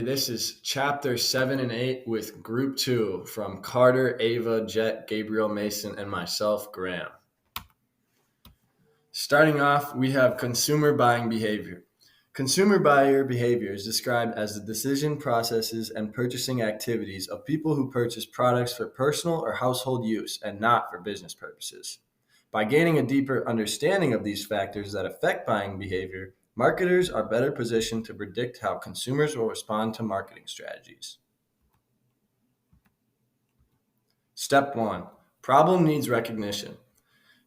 This is chapter 7 and 8 with group 2 from Carter, Ava, Jet, Gabriel, Mason, and myself, Graham. Starting off, we have consumer buying behavior. Consumer buyer behavior is described as the decision processes and purchasing activities of people who purchase products for personal or household use and not for business purposes. By gaining a deeper understanding of these factors that affect buying behavior, marketers are better positioned to predict how consumers will respond to marketing strategies. Step 1. Problem needs recognition.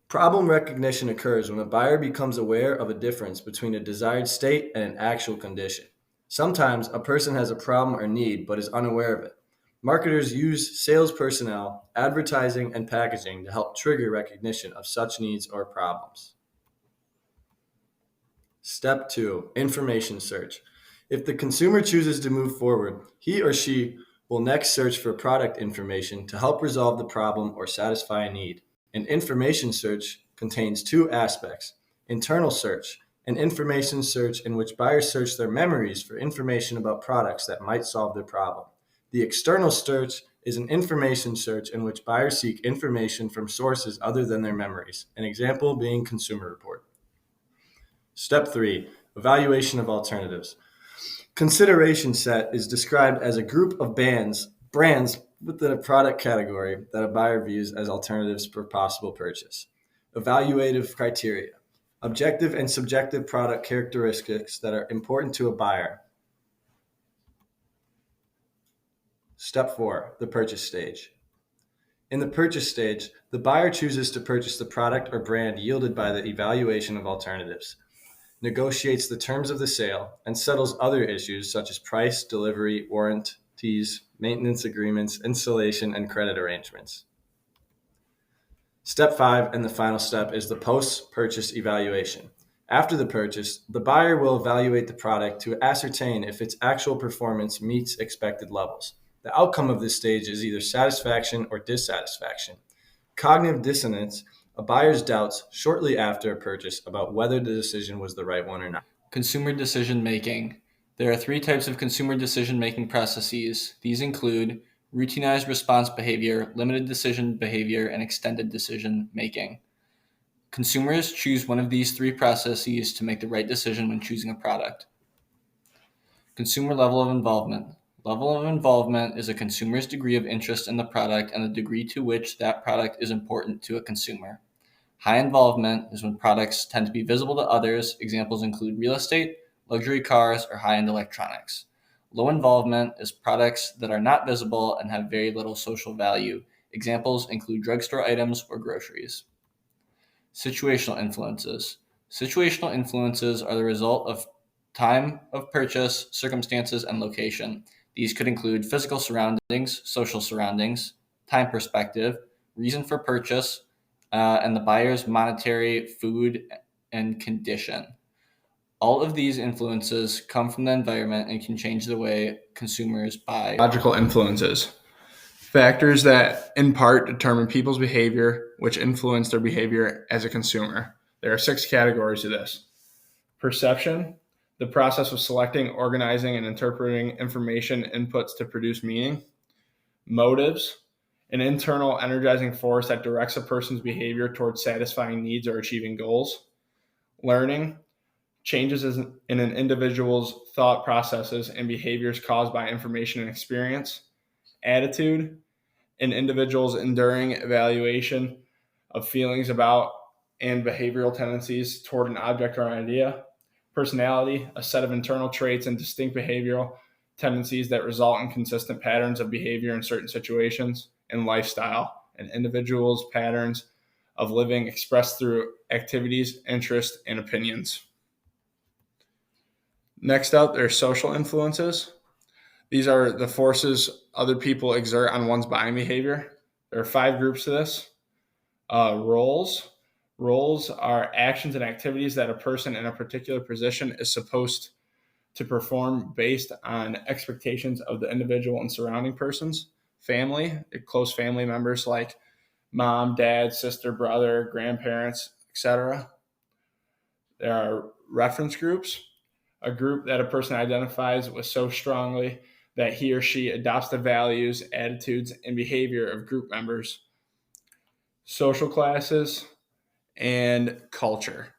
Problem recognition occurs when a buyer becomes aware of a difference between a desired state and an actual condition. Sometimes a person has a problem or need but is unaware of it. Marketers use sales personnel, advertising, and packaging to help trigger recognition of such needs or problems. Step 2. Information search. If the consumer chooses to move forward, he or she will next search for product information to help resolve the problem or satisfy a need. An information search contains two aspects: internal search, an information search in which buyers search their memories for information about products that might solve their problem. The external search is an information search in which buyers seek information from sources other than their memories, an example being Consumer Report. Step 3. Evaluation of alternatives. Consideration set is described as a group of brands within a product category that a buyer views as alternatives for possible purchase. Evaluative criteria. Objective and subjective product characteristics that are important to a buyer. Step 4. The purchase stage. In the purchase stage, the buyer chooses to purchase the product or brand yielded by the evaluation of alternatives, negotiates the terms of the sale, and settles other issues such as price, delivery, warranties, maintenance agreements, installation, and credit arrangements. Step 5 and the final step is the post-purchase evaluation. After the purchase, the buyer will evaluate the product to ascertain if its actual performance meets expected levels. The outcome of this stage is either satisfaction or dissatisfaction. Cognitive dissonance: a buyer's doubts shortly after a purchase about whether the decision was the right one or not. Consumer decision making. There are three types of consumer decision making processes. These include routinized response behavior, limited decision behavior, and extended decision making. Consumers choose one of these three processes to make the right decision when choosing a product. Consumer level of involvement. Level of involvement is a consumer's degree of interest in the product and the degree to which that product is important to a consumer. High involvement is when products tend to be visible to others. Examples include real estate, luxury cars, or high-end electronics. Low involvement is products that are not visible and have very little social value. Examples include drugstore items or groceries. Situational influences. Situational influences are the result of time of purchase, circumstances, and location. These could include physical surroundings, social surroundings, time perspective, reason for purchase, and the buyer's monetary, food, and condition. All of these influences come from the environment and can change the way consumers buy. Logical influences. Factors that in part determine people's behavior, which influence their behavior as a consumer. There are 6 categories of this. Perception, the process of selecting, organizing, and interpreting information inputs to produce meaning. Motives, an internal energizing force that directs a person's behavior towards satisfying needs or achieving goals. Learning, changes in an individual's thought processes and behaviors caused by information and experience. Attitude, an individual's enduring evaluation of feelings about and behavioral tendencies toward an object or idea. Personality, a set of internal traits and distinct behavioral tendencies that result in consistent patterns of behavior in certain situations. And lifestyle, an individual's patterns of living expressed through activities, interests, and opinions. Next up, there are social influences. These are the forces other people exert on one's buying behavior. There are 5 groups to this. Roles. Roles are actions and activities that a person in a particular position is supposed to perform based on expectations of the individual and surrounding persons. Family, close family members like mom, dad, sister, brother, grandparents, etc. There are reference groups. a group that a person identifies with so strongly that he or she adopts the values, attitudes, and behavior of group members. Social classes and culture.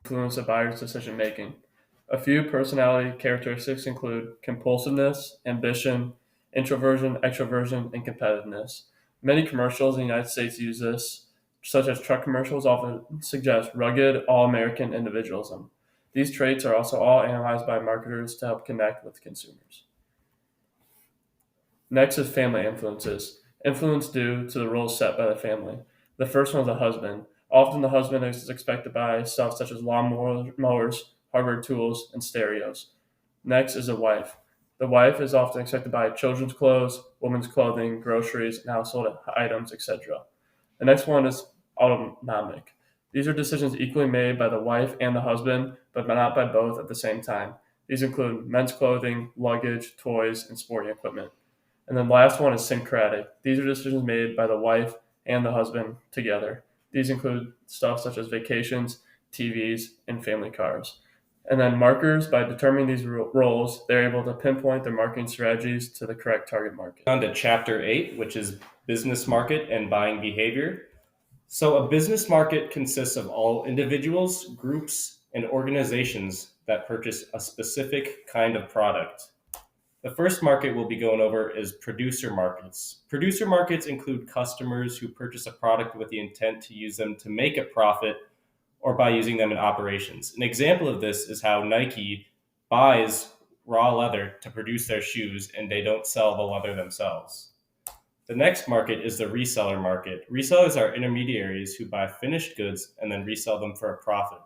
Influence a buyer's decision making. A few personality characteristics include compulsiveness, ambition, introversion, extroversion, and competitiveness. Many commercials in the United States use this, such as truck commercials often suggest rugged, all-American individualism. These traits are also all analyzed by marketers to help connect with consumers. Next is family influences. Influence due to the roles set by the family. The first one is the husband. Often the husband is expected to buy stuff such as lawn mowers, hardware tools, and stereos. Next is the wife. The wife is often expected to buy children's clothes, women's clothing, groceries, and household items, etc. The next one is autonomic. These are decisions equally made by the wife and the husband, but not by both at the same time. These include men's clothing, luggage, toys, and sporting equipment. And then the last one is syncretic. These are decisions made by the wife and the husband together. These include stuff such as vacations, TVs, and family cars. And then marketers, by determining these roles, they're able to pinpoint their marketing strategies to the correct target market. On to Chapter 8, which is business market and buying behavior. So a business market consists of all individuals, groups, and organizations that purchase a specific kind of product. The first market we'll be going over is producer markets. Producer markets include customers who purchase a product with the intent to use them to make a profit or by using them in operations. An example of this is how Nike buys raw leather to produce their shoes and they don't sell the leather themselves. The next market is the reseller market. Resellers are intermediaries who buy finished goods and then resell them for a profit.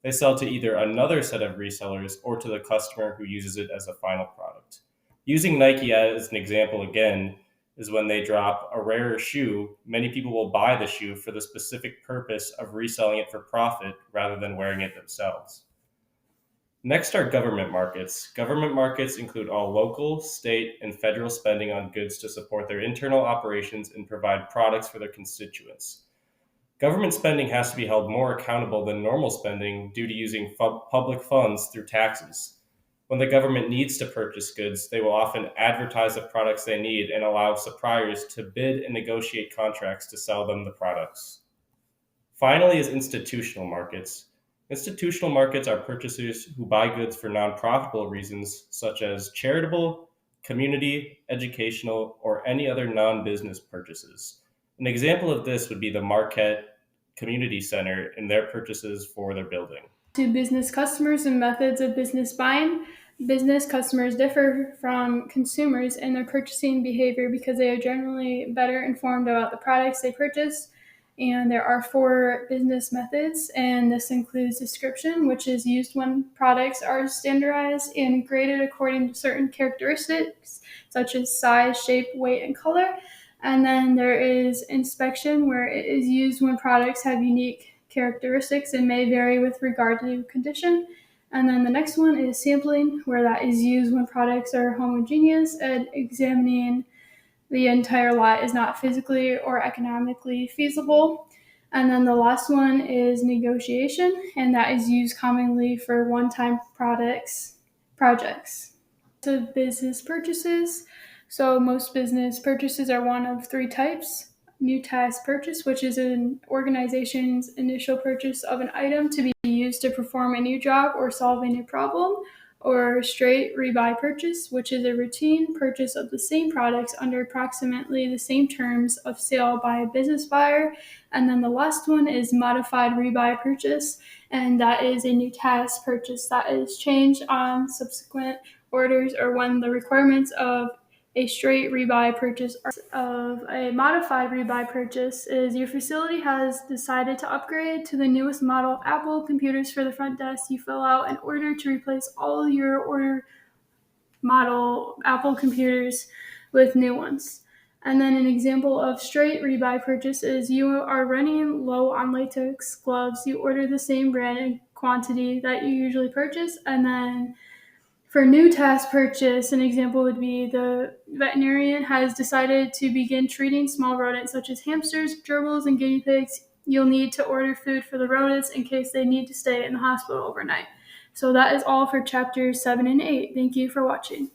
They sell to either another set of resellers or to the customer who uses it as a final product. Using Nike as an example again is when they drop a rarer shoe, many people will buy the shoe for the specific purpose of reselling it for profit rather than wearing it themselves. Next are government markets. Government markets include all local, state, and federal spending on goods to support their internal operations and provide products for their constituents. Government spending has to be held more accountable than normal spending due to using public funds through taxes. When the government needs to purchase goods, they will often advertise the products they need and allow suppliers to bid and negotiate contracts to sell them the products. Finally is institutional markets. Institutional markets are purchasers who buy goods for non-profitable reasons, such as charitable, community, educational, or any other non-business purchases. An example of this would be the Marquette Community Center and their purchases for their building. To business customers and methods of business buying. Business customers differ from consumers in their purchasing behavior because they are generally better informed about the products they purchase. And there are 4 business methods, and this includes description, which is used when products are standardized and graded according to certain characteristics, such as size, shape, weight, and color. And then there is inspection, where it is used when products have unique characteristics and may vary with regard to condition. And then the next one is sampling, where that is used when products are homogeneous and examining the entire lot is not physically or economically feasible. And then the last one is negotiation, and that is used commonly for one-time projects. So business purchases. So most business purchases are one of 3 types. New task purchase, which is an organization's initial purchase of an item to be used to perform a new job or solve a new problem. Or straight rebuy purchase, which is a routine purchase of the same products under approximately the same terms of sale by a business buyer. And then the last one is modified rebuy purchase, and that is a new task purchase that is changed on subsequent orders or when the requirements of a straight rebuy purchase of a modified rebuy purchase is your facility has decided to upgrade to the newest model of Apple computers for the front desk. You fill out an order to replace all your order model Apple computers with new ones. And then an example of straight rebuy purchase is you are running low on latex gloves. You order the same brand and quantity that you usually purchase, and then for new task purchase, an example would be the veterinarian has decided to begin treating small rodents such as hamsters, gerbils, and guinea pigs. You'll need to order food for the rodents in case they need to stay in the hospital overnight. So that is all for chapters 7 and 8. Thank you for watching.